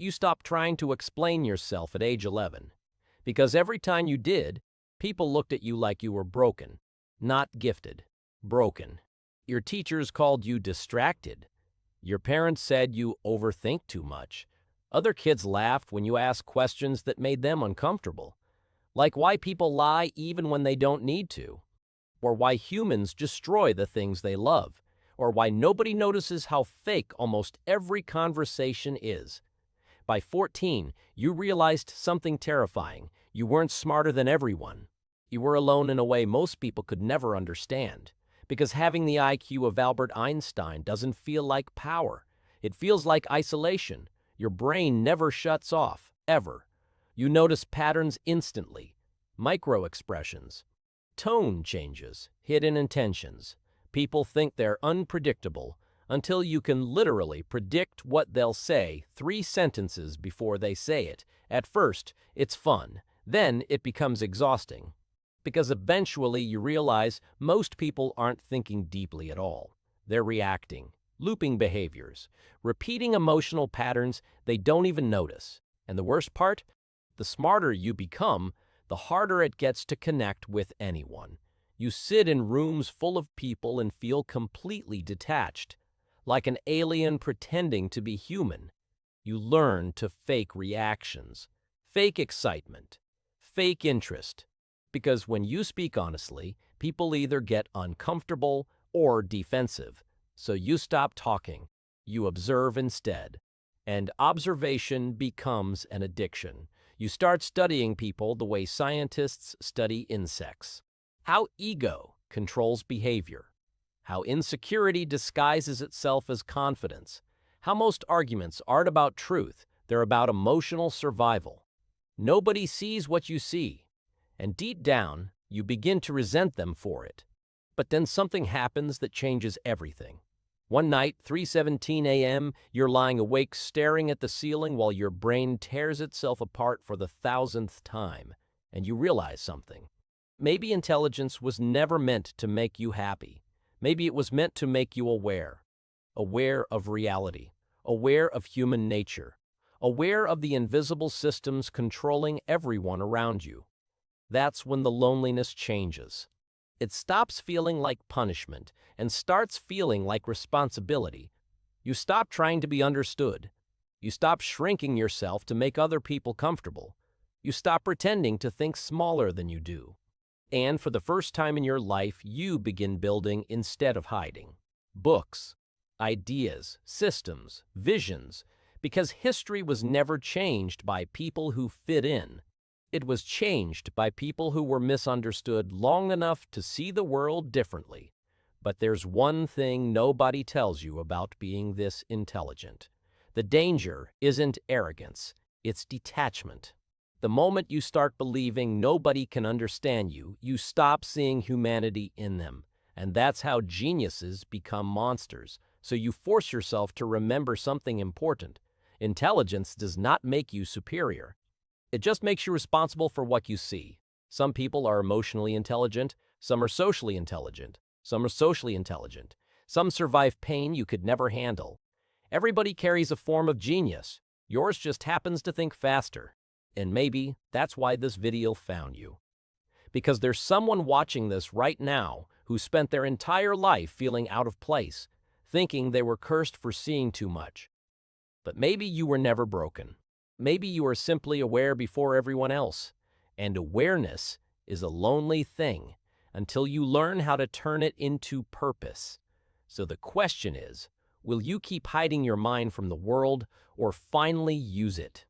you stopped trying to explain yourself at age 11. Because every time you did, people looked at you like you were broken, not gifted, broken. Your teachers called you distracted. Your parents said you overthink too much. Other kids laughed when you asked questions that made them uncomfortable, like why people lie even when they don't need to, or why humans destroy the things they love, or why nobody notices how fake almost every conversation is. By 14, you realized something terrifying. You weren't smarter than everyone. You were alone in a way most people could never understand. Because having the IQ of Albert Einstein doesn't feel like power. It feels like isolation. Your brain never shuts off, ever. You notice patterns instantly, micro-expressions, tone changes, hidden intentions. People think they're unpredictable until you can literally predict what they'll say 3 sentences before they say it. At first, it's fun. Then it becomes exhausting. Because eventually you realize most people aren't thinking deeply at all. They're reacting, looping behaviors, repeating emotional patterns they don't even notice. And the worst part? The smarter you become, the harder it gets to connect with anyone. You sit in rooms full of people and feel completely detached, like an alien pretending to be human. You learn to fake reactions, fake excitement, fake interest. Because when you speak honestly, people either get uncomfortable or defensive. So you stop talking. You observe instead. And observation becomes an addiction. You start studying people the way scientists study insects. How ego controls behavior. How insecurity disguises itself as confidence. How most arguments aren't about truth, they're about emotional survival. Nobody sees what you see, and deep down, you begin to resent them for it. But then something happens that changes everything. One night, 3:17 a.m., you're lying awake staring at the ceiling while your brain tears itself apart for the 1,000th time, and you realize something. Maybe intelligence was never meant to make you happy. Maybe it was meant to make you aware of reality, aware of human nature, aware of the invisible systems controlling everyone around you. That's when the loneliness changes. It stops feeling like punishment and starts feeling like responsibility. You stop trying to be understood. You stop shrinking yourself to make other people comfortable. You stop pretending to think smaller than you do. And for the first time in your life, you begin building instead of hiding. Books, ideas, systems, visions, because history was never changed by people who fit in. It was changed by people who were misunderstood long enough to see the world differently. But there's one thing nobody tells you about being this intelligent. The danger isn't arrogance, it's detachment. The moment you start believing nobody can understand you, you stop seeing humanity in them. And that's how geniuses become monsters. So you force yourself to remember something important. Intelligence does not make you superior. It just makes you responsible for what you see. Some people are emotionally intelligent, some are socially intelligent, some are socially intelligent. Some survive pain you could never handle. Everybody carries a form of genius. Yours just happens to think faster. And maybe that's why this video found you. Because there's someone watching this right now who spent their entire life feeling out of place, thinking they were cursed for seeing too much. But maybe you were never broken. Maybe you are simply aware before everyone else. And awareness is a lonely thing until you learn how to turn it into purpose. So the question is, will you keep hiding your mind from the world or finally use it?